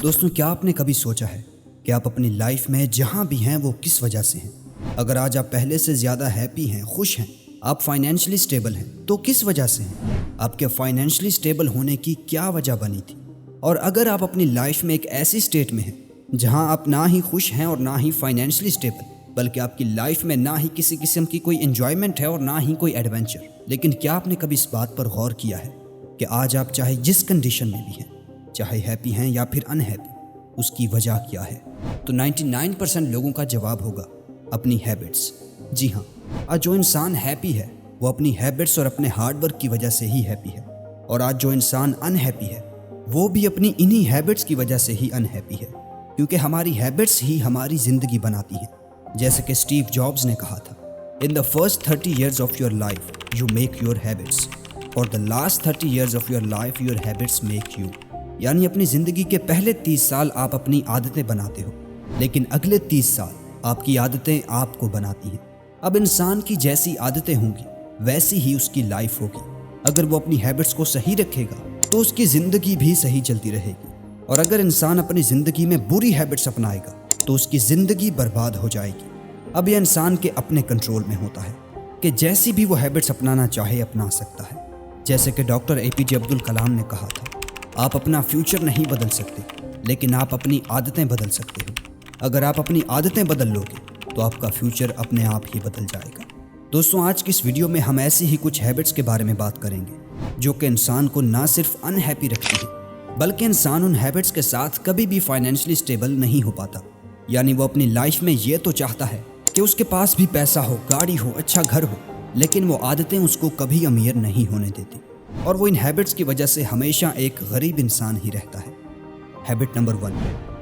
دوستوں، کیا آپ نے کبھی سوچا ہے کہ آپ اپنی لائف میں جہاں بھی ہیں وہ کس وجہ سے ہیں؟ اگر آج آپ پہلے سے زیادہ ہیپی ہیں، خوش ہیں، آپ فائنینشلی سٹیبل ہیں، تو کس وجہ سے ہیں؟ آپ کے فائنینشلی سٹیبل ہونے کی کیا وجہ بنی تھی؟ اور اگر آپ اپنی لائف میں ایک ایسی سٹیٹ میں ہیں جہاں آپ نہ ہی خوش ہیں اور نہ ہی فائنینشلی سٹیبل، بلکہ آپ کی لائف میں نہ ہی کسی قسم کی کوئی انجوائمنٹ ہے اور نہ ہی کوئی ایڈونچر، لیکن کیا آپ نے کبھی اس بات پر غور کیا ہے کہ آج آپ چاہے جس کنڈیشن میں بھی ہیں، چاہے ہیپی ہیں یا پھر انہیپی، اس کی وجہ کیا ہے؟ تو 99% لوگوں کا جواب ہوگا اپنی ہیبٹس۔ جی ہاں، آج جو انسان ہیپی ہے وہ اپنی ہیبٹس اور اپنے ہارڈ ورک کی وجہ سے ہی ہیپی ہے، اور آج جو انسان انہیپی ہے وہ بھی اپنی انہی ہیبٹس کی وجہ سے ہی انہیپی ہے، کیونکہ ہماری ہیبٹس ہی ہماری زندگی بناتی ہیں۔ جیسے کہ اسٹیو جابز نے کہا تھا، In the first 30 years of your life, you make your habits. For the last 30 years of your life, your habits make you. یعنی اپنی زندگی کے پہلے 30 سال آپ اپنی عادتیں بناتے ہو، لیکن اگلے 30 سال آپ کی عادتیں آپ کو بناتی ہیں۔ اب انسان کی جیسی عادتیں ہوں گی ویسی ہی اس کی لائف ہوگی۔ اگر وہ اپنی ہیبٹس کو صحیح رکھے گا تو اس کی زندگی بھی صحیح چلتی رہے گی، اور اگر انسان اپنی زندگی میں بری ہیبٹس اپنائے گا تو اس کی زندگی برباد ہو جائے گی۔ اب یہ انسان کے اپنے کنٹرول میں ہوتا ہے کہ جیسی بھی وہ ہیبٹس اپنانا چاہے اپنا سکتا ہے۔ جیسے کہ ڈاکٹر APJ عبدالکلام نے کہا تھا، آپ اپنا فیوچر نہیں بدل سکتے، لیکن آپ اپنی عادتیں بدل سکتے ہو۔ اگر آپ اپنی عادتیں بدل لو گے تو آپ کا فیوچر اپنے آپ ہی بدل جائے گا۔ دوستوں، آج کی اس ویڈیو میں ہم ایسی ہی کچھ ہیبٹس کے بارے میں بات کریں گے جو کہ انسان کو نہ صرف انہیپی رکھتی ہے، بلکہ انسان ان ہیبٹس کے ساتھ کبھی بھی فائنینشلی سٹیبل نہیں ہو پاتا۔ یعنی وہ اپنی لائف میں یہ تو چاہتا ہے کہ اس کے پاس بھی پیسہ ہو، گاڑی ہو، اچھا گھر ہو، لیکن وہ عادتیں اس کو کبھی امیر نہیں ہونے دیتی، اور وہ ان ہیبٹس کی وجہ سے ہمیشہ ایک غریب انسان ہی رہتا ہے۔ Habit number 1،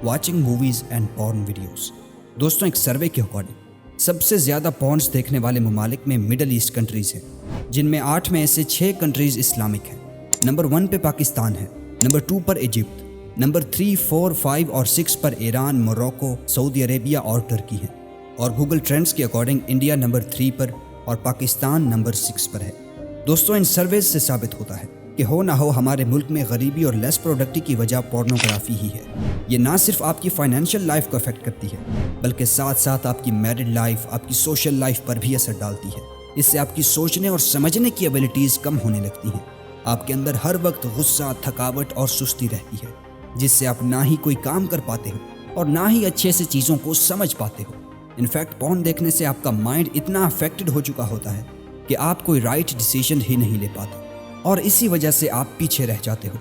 watching movies and porn videos. دوستوں، ایک سروے کے اکارڈنگ سب سے زیادہ پورنس دیکھنے والے ممالک میں مڈل ایسٹ کنٹریز ہیں، جن میں 8 میں سے 6 کنٹریز اسلامک ہیں۔ نمبر 1 پہ پاکستان ہے، نمبر 2 پر ایجپٹ، نمبر 3، 4، 5 اور 6 پر ایران، موروکو، سعودی عربیہ اور ترکی ہیں، اور گوگل ٹرینڈز کے اکارڈنگ انڈیا نمبر 3 پر اور پاکستان نمبر 6 پر ہے۔ دوستوں، ان سرویز سے ثابت ہوتا ہے کہ ہو نہ ہو ہمارے ملک میں غریبی اور لیس پروڈکٹی کی وجہ پورنوگرافی ہی ہے۔ یہ نہ صرف آپ کی فائنینشیل لائف کو افیکٹ کرتی ہے، بلکہ ساتھ ساتھ آپ کی میرڈ لائف، آپ کی سوشل لائف پر بھی اثر ڈالتی ہے۔ اس سے آپ کی سوچنے اور سمجھنے کی ایبلٹیز کم ہونے لگتی ہیں۔ آپ کے اندر ہر وقت غصہ، تھکاوٹ اور سستی رہتی ہے، جس سے آپ نہ ہی کوئی کام کر پاتے ہو اور نہ ہی اچھے سے چیزوں کو سمجھ پاتے ہو۔ انفیکٹ پورن دیکھنے سے آپ کا مائنڈ اتنا افیکٹڈ ہو چکا ہوتا ہے کہ آپ کوئی رائٹ ڈیسیژن ہی نہیں لے پاتے، اور اسی وجہ سے آپ پیچھے رہ جاتے ہو۔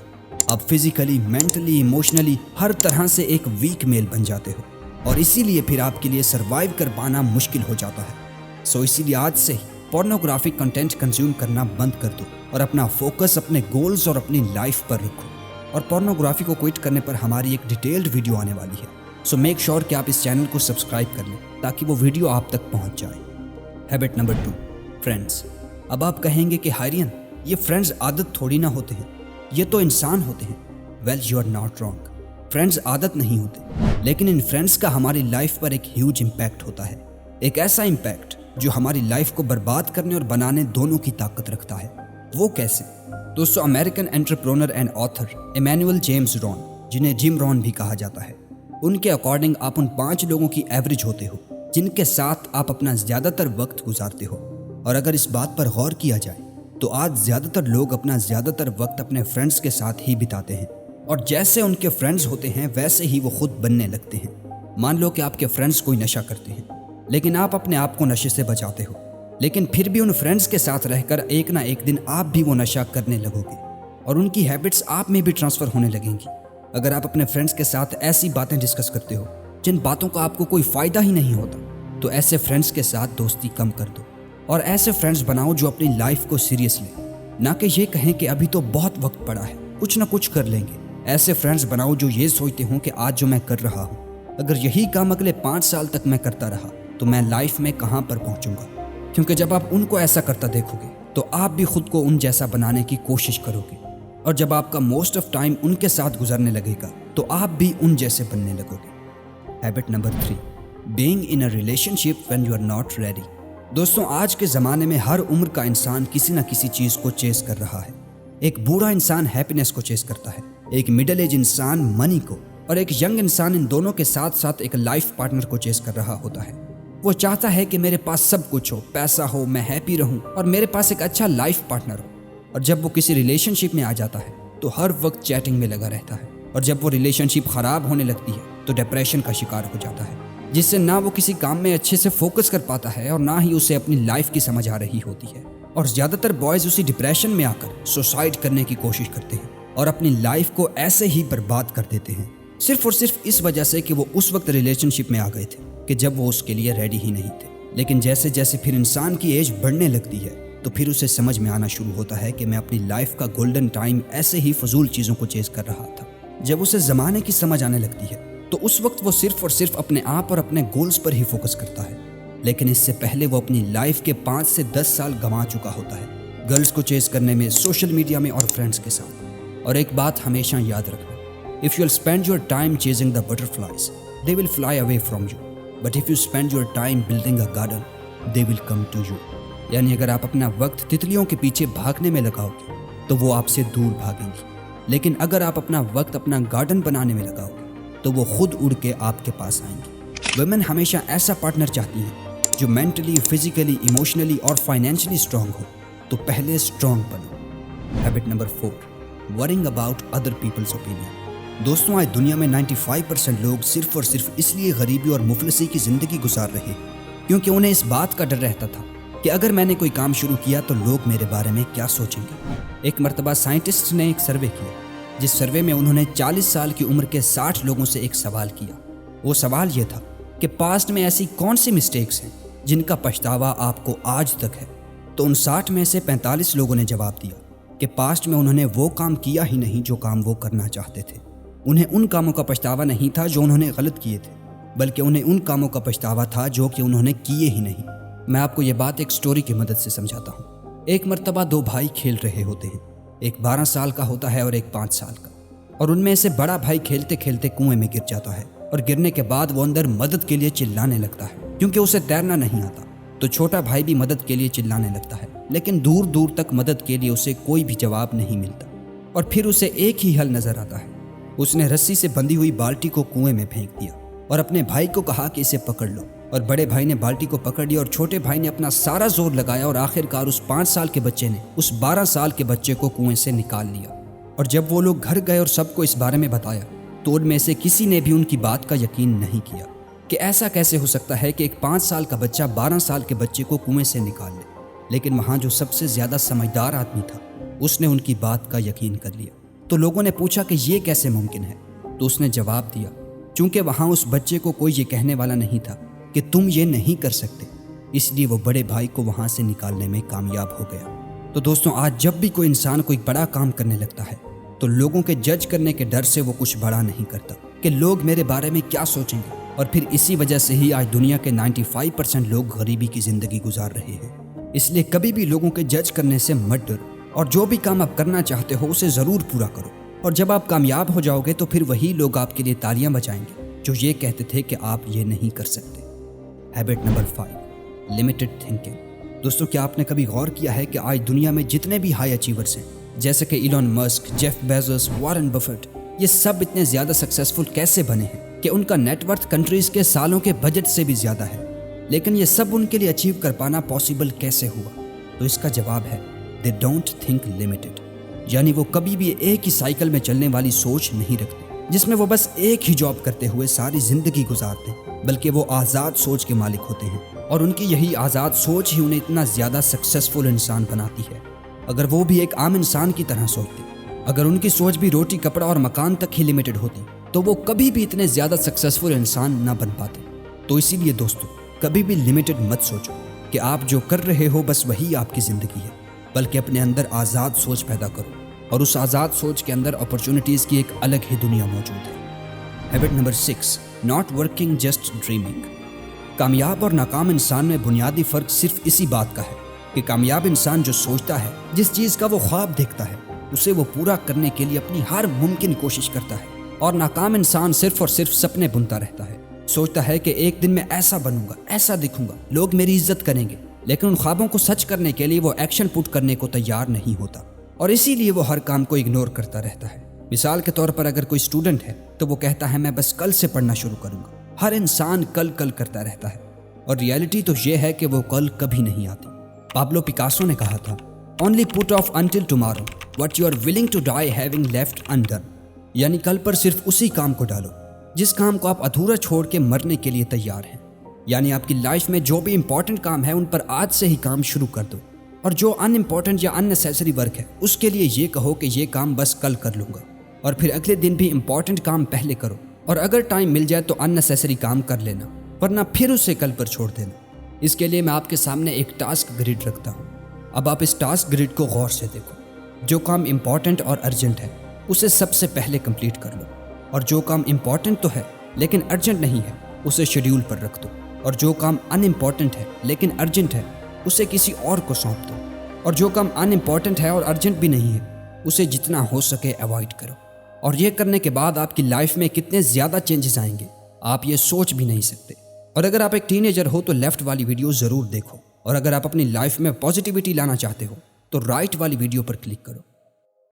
آپ فزیکلی، مینٹلی، ایموشنلی ہر طرح سے ایک ویک میل بن جاتے ہو، اور اسی لیے پھر آپ کے لیے سروائیو کر پانا مشکل ہو جاتا ہے۔ اسی لیے آج سے ہی پورنوگرافک کنٹینٹ کنزیوم کرنا بند کر دو اور اپنا فوکس اپنے گولز اور اپنی لائف پر رکھو۔ اور پورنوگرافی کو کوئٹ کرنے پر ہماری ایک ڈیٹیلڈ ویڈیو آنے والی ہے، میک شور کہ آپ اس چینل کو سبسکرائب کر لیں تاکہ وہ ویڈیو آپ تک پہنچ جائے۔ Habit number 2، friends. اب آپ کہیں گے کہ ہائرین، یہ فرینڈز عادت تھوڑی نہ ہوتے ہیں، یہ تو انسان ہوتے ہیں۔ Well, you are not wrong. Friends عادت نہیں ہوتے، لیکن ان فرینڈز کا ہماری لائف پر ایک ہیوج امپیکٹ ہوتا ہے، ایک ایسا امپیکٹ جو ہماری لائف کو برباد کرنے اور بنانے دونوں کی طاقت رکھتا ہے۔ وہ کیسے؟ دوستو، American entrepreneur and author Emmanuel James Rohn, جنہیں جم رون بھی کہا جاتا ہے، ان کے اکارڈنگ آپ ان 5 لوگوں کی ایوریج ہوتے ہو جن کے ساتھ آپ اپنا زیادہ تر وقت گزارتے ہو۔ اور اگر اس بات پر غور کیا جائے تو آج زیادہ تر لوگ اپنا زیادہ تر وقت اپنے فرینڈز کے ساتھ ہی بتاتے ہیں، اور جیسے ان کے فرینڈز ہوتے ہیں ویسے ہی وہ خود بننے لگتے ہیں۔ مان لو کہ آپ کے فرینڈز کوئی نشہ کرتے ہیں، لیکن آپ اپنے آپ کو نشے سے بچاتے ہو، لیکن پھر بھی ان فرینڈز کے ساتھ رہ کر ایک نہ ایک دن آپ بھی وہ نشہ کرنے لگو گے، اور ان کی ہیبٹس آپ میں بھی ٹرانسفر ہونے لگیں گی۔ اگر آپ اپنے فرینڈز کے ساتھ ایسی باتیں ڈسکس کرتے ہو جن باتوں کا آپ کو کوئی فائدہ ہی نہیں ہوتا، تو ایسے فرینڈز کے ساتھ دوستی کم کر دو، اور ایسے فرینڈز بناؤ جو اپنی لائف کو سیریس لیں، نہ کہ یہ کہیں کہ ابھی تو بہت وقت پڑا ہے، کچھ نہ کچھ کر لیں گے۔ ایسے فرینڈز بناؤ جو یہ سوچتے ہوں کہ آج جو میں کر رہا ہوں، اگر یہی کام اگلے 5 سال تک میں کرتا رہا تو میں لائف میں کہاں پر پہنچوں گا۔ کیونکہ جب آپ ان کو ایسا کرتا دیکھو گے تو آپ بھی خود کو ان جیسا بنانے کی کوشش کرو گے، اور جب آپ کا موسٹ آف ٹائم ان کے ساتھ گزرنے لگے گا تو آپ بھی ان جیسے بننے لگو گے۔ Habit number 3، being in a relationship when you are not ready. دوستوں، آج کے زمانے میں ہر عمر کا انسان کسی نہ کسی چیز کو چیز کر رہا ہے۔ ایک بوڑھا انسان ہیپینس کو چیز کرتا ہے، ایک مڈل ایج انسان منی کو، اور ایک ینگ انسان ان دونوں کے ساتھ ساتھ ایک لائف پارٹنر کو چیز کر رہا ہوتا ہے۔ وہ چاہتا ہے کہ میرے پاس سب کچھ ہو، پیسہ ہو، میں ہیپی رہوں اور میرے پاس ایک اچھا لائف پارٹنر ہو۔ اور جب وہ کسی ریلیشن شپ میں آ جاتا ہے تو ہر وقت چیٹنگ میں لگا رہتا ہے، اور جب وہ ریلیشن شپ خراب ہونے لگتی ہے تو ڈپریشن کا شکار ہو جاتا ہے، جس سے نہ وہ کسی کام میں اچھے سے فوکس کر پاتا ہے اور نہ ہی اسے اپنی لائف کی سمجھ آ رہی ہوتی ہے۔ اور زیادہ تر بوائز اسی ڈپریشن میں آ کر سوسائڈ کرنے کی کوشش کرتے ہیں اور اپنی لائف کو ایسے ہی برباد کر دیتے ہیں، صرف اور صرف اس وجہ سے کہ وہ اس وقت ریلیشن شپ میں آ گئے تھے کہ جب وہ اس کے لیے ریڈی ہی نہیں تھے۔ لیکن جیسے جیسے پھر انسان کی ایج بڑھنے لگتی ہے تو پھر اسے سمجھ میں آنا شروع ہوتا ہے کہ میں اپنی لائف کا گولڈن ٹائم ایسے ہی فضول چیزوں کو چیز کر رہا تھا۔ جب اسے زمانے کی سمجھ آنے لگتی ہے تو اس وقت وہ صرف اور صرف اپنے آپ اور اپنے گولز پر ہی فوکس کرتا ہے، لیکن اس سے پہلے وہ اپنی لائف کے 5 سے 10 سال گنوا چکا ہوتا ہے گرلز کو چیز کرنے میں، سوشل میڈیا میں اور فرینڈز کے ساتھ۔ اور ایک بات ہمیشہ یاد رکھنا، if you'll spend your time chasing the butterflies, they will fly away from you. But if you spend your time building a garden, they will come to you. یعنی اگر آپ اپنا وقت تتلیوں کے پیچھے بھاگنے میں لگاؤ گے تو وہ آپ سے دور بھاگیں گی، لیکن اگر آپ اپنا وقت اپنا گارڈن بنانے میں لگاؤ گے تو وہ خود اڑ کے آپ کے پاس آئیں گی۔ ویمن ہمیشہ ایسا پارٹنر چاہتی ہیں جو مینٹلی، فزیکلی، ایموشنلی اور فائنینشلی اسٹرانگ ہو، تو پہلے اسٹرانگ بنو۔ Habit number 4، worrying about other people's opinion. دوستوں، آج دنیا میں 95% لوگ صرف اور صرف اس لیے غریبی اور مفلسی کی زندگی گزار رہے ہیں کیونکہ انہیں اس بات کا ڈر رہتا تھا کہ اگر میں نے کوئی کام شروع کیا تو لوگ میرے بارے میں کیا سوچیں گے۔ ایک مرتبہ سائنٹسٹ نے ایک سروے کیا، جس سروے میں انہوں نے 40 سال کی عمر کے 60 لوگوں سے ایک سوال کیا۔ وہ سوال یہ تھا کہ پاسٹ میں ایسی کون سی مسٹیکس ہیں جن کا پچھتاوا آپ کو آج تک ہے؟ تو ان 60 میں سے 45 لوگوں نے جواب دیا کہ پاسٹ میں انہوں نے وہ کام کیا ہی نہیں جو کام وہ کرنا چاہتے تھے۔ انہیں ان کاموں کا پچھتاوا نہیں تھا جو انہوں نے غلط کیے تھے، بلکہ انہیں ان کاموں کا پچھتاوا تھا جو کہ انہوں نے کیے ہی نہیں۔ میں آپ کو یہ بات ایک سٹوری کی مدد سے سمجھاتا ہوں۔ ایک مرتبہ 2 بھائی کھیل رہے ہوتے ہیں، ایک 12 سال کا ہوتا ہے اور ایک 5 سال کا، اور ان میں سے بڑا بھائی کھیلتے کھیلتے کنویں میں گر جاتا ہے، اور گرنے کے بعد وہ اندر مدد کے لیے چلانے لگتا ہے کیونکہ اسے تیرنا نہیں آتا۔ تو چھوٹا بھائی بھی مدد کے لیے چلانے لگتا ہے، لیکن دور دور تک مدد کے لیے اسے کوئی بھی جواب نہیں ملتا، اور پھر اسے ایک ہی حل نظر آتا ہے۔ اس نے رسی سے بندھی ہوئی بالٹی کو کنویں میں پھینک دیا اور اپنے بھائی کو کہا کہ اسے پکڑ لو، اور بڑے بھائی نے بالٹی کو پکڑ لیا اور چھوٹے بھائی نے اپنا سارا زور لگایا، اور آخرکار اس 5 سال کے بچے نے اس 12 سال کے بچے کو کنویں سے نکال لیا۔ اور جب وہ لوگ گھر گئے اور سب کو اس بارے میں بتایا تو ان میں سے کسی نے بھی ان کی بات کا یقین نہیں کیا کہ ایسا کیسے ہو سکتا ہے کہ ایک 5 سال کا بچہ 12 سال کے بچے کو کنویں سے نکال لے۔ لیکن وہاں جو سب سے زیادہ سمجھدار آدمی تھا اس نے ان کی بات کا یقین کر لیا۔ تو لوگوں نے پوچھا کہ یہ کیسے ممکن ہے؟ تو اس نے جواب دیا، چونکہ وہاں اس بچے کو کوئی یہ کہنے والا نہیں تھا کہ تم یہ نہیں کر سکتے، اس لیے وہ بڑے بھائی کو وہاں سے نکالنے میں کامیاب ہو گیا۔ تو دوستوں، آج جب بھی کوئی انسان کوئی بڑا کام کرنے لگتا ہے تو لوگوں کے جج کرنے کے ڈر سے وہ کچھ بڑا نہیں کرتا کہ لوگ میرے بارے میں کیا سوچیں گے، اور پھر اسی وجہ سے ہی آج دنیا کے 95% لوگ غریبی کی زندگی گزار رہے ہیں۔ اس لیے کبھی بھی لوگوں کے جج کرنے سے مت ڈرو، اور جو بھی کام آپ کرنا چاہتے ہو اسے ضرور پورا کرو، اور جب آپ کامیاب ہو جاؤ گے تو پھر وہی لوگ آپ کے لیے تالیاں بجائیں گے جو یہ کہتے تھے کہ آپ یہ نہیں کر سکتے۔ Habit number 5، limited thinking. دوستوں، کیا آپ نے کبھی غور کیا ہے کہ آج دنیا میں جتنے بھی ہائی اچیورز ہیں، جیسے کہ Elon Musk, Jeff Bezos, Warren بفٹ، یہ سب اتنے زیادہ سکسیسفل کیسے بنے ہیں کہ ان کا نیٹ ورتھ کنٹریز کے سالوں کے بجٹ سے بھی زیادہ ہے؟ لیکن یہ سب ان کے لیے اچیو کر پانا پاسبل کیسے ہوا؟ تو اس کا جواب ہے دے ڈونٹ تھنک لمیٹڈ، یعنی وہ کبھی بھی ایک ہی سائیکل میں چلنے والی سوچ نہیں رکھتے جس میں وہ بس ایک ہی جاب کرتے ہوئے ساری زندگی گزارتے ہیں، بلکہ وہ آزاد سوچ کے مالک ہوتے ہیں، اور ان کی یہی آزاد سوچ ہی انہیں اتنا زیادہ سکسیسفل انسان بناتی ہے۔ اگر وہ بھی ایک عام انسان کی طرح سوچتے، اگر ان کی سوچ بھی روٹی، کپڑا اور مکان تک ہی لمیٹڈ ہوتی، تو وہ کبھی بھی اتنے زیادہ سکسیسفل انسان نہ بن پاتے۔ تو اسی لیے دوستو، کبھی بھی لمیٹڈ مت سوچو کہ آپ جو کر رہے ہو بس وہی آپ کی زندگی ہے، بلکہ اپنے اندر آزاد سوچ پیدا کرو، اور اس آزاد سوچ کے اندر اپرچونٹیز کی ایک الگ ہی دنیا موجود ہے۔ Habit number 6، not working just dreaming. کامیاب اور ناکام انسان میں بنیادی فرق صرف اسی بات کا ہے کہ کامیاب انسان جو سوچتا ہے، جس چیز کا وہ خواب دیکھتا ہے، اسے وہ پورا کرنے کے لیے اپنی ہر ممکن کوشش کرتا ہے، اور ناکام انسان صرف اور صرف سپنے بنتا رہتا ہے، سوچتا ہے کہ ایک دن میں ایسا بنوں گا، ایسا دکھوں گا، لوگ میری عزت کریں گے، لیکن ان خوابوں کو سچ کرنے کے لیے وہ ایکشن پٹ کرنے کو تیار نہیں ہوتا، اور اسی لیے وہ ہر کام کو اگنور کرتا رہتا ہے۔ مثال کے طور پر اگر کوئی اسٹوڈنٹ ہے تو وہ کہتا ہے میں بس کل سے پڑھنا شروع کروں گا. ہر انسان کل کل کرتا رہتا ہے اور ریئلٹی تو یہ ہے کہ وہ کل کبھی نہیں آتی. پابلو پیکاسو نے کہا تھا only put off until tomorrow what you are willing to die having left undone. یعنی کل پر صرف اسی کام کو ڈالو جس کام کو آپ ادھورا چھوڑ کے مرنے کے لیے تیار ہیں. یعنی آپ کی لائف میں جو بھی امپورٹنٹ کام ہے ان پر آج سے ہی کام شروع کر دو, اور جو ان امپورٹنٹ یا ان نیسیسری ورک ہے اس کے لیے یہ کہو کہ یہ کام بس کل کر لوں گا, اور پھر اگلے دن بھی امپورٹنٹ کام پہلے کرو, اور اگر ٹائم مل جائے تو ان نیسیسری کام کر لینا, ورنہ پھر اسے کل پر چھوڑ دینا. اس کے لیے میں آپ کے سامنے ایک ٹاسک گریڈ رکھتا ہوں. اب آپ اس ٹاسک گریڈ کو غور سے دیکھو. جو کام امپورٹنٹ اور ارجنٹ ہے اسے سب سے پہلے کمپلیٹ کر لو, اور جو کام امپورٹنٹ تو ہے لیکن ارجنٹ نہیں ہے اسے شیڈیول پر رکھ دو, اور جو کام ان امپورٹنٹ ہے لیکن ارجنٹ ہے اسے کسی اور کو سونپ دو, اور جو کام ان امپورٹنٹ ہے اور ارجنٹ بھی نہیں ہے اسے جتنا ہو سکے اوائڈ کرو. اور یہ کرنے کے بعد آپ کی لائف میں کتنے زیادہ چینجز آئیں گے آپ یہ سوچ بھی نہیں سکتے. اور اگر آپ ایک ٹین ایجر ہو تو لیفٹ والی ویڈیو ضرور دیکھو, اور اگر آپ اپنی لائف میں پازیٹیوٹی لانا چاہتے ہو تو رائٹ والی ویڈیو پر کلک کرو.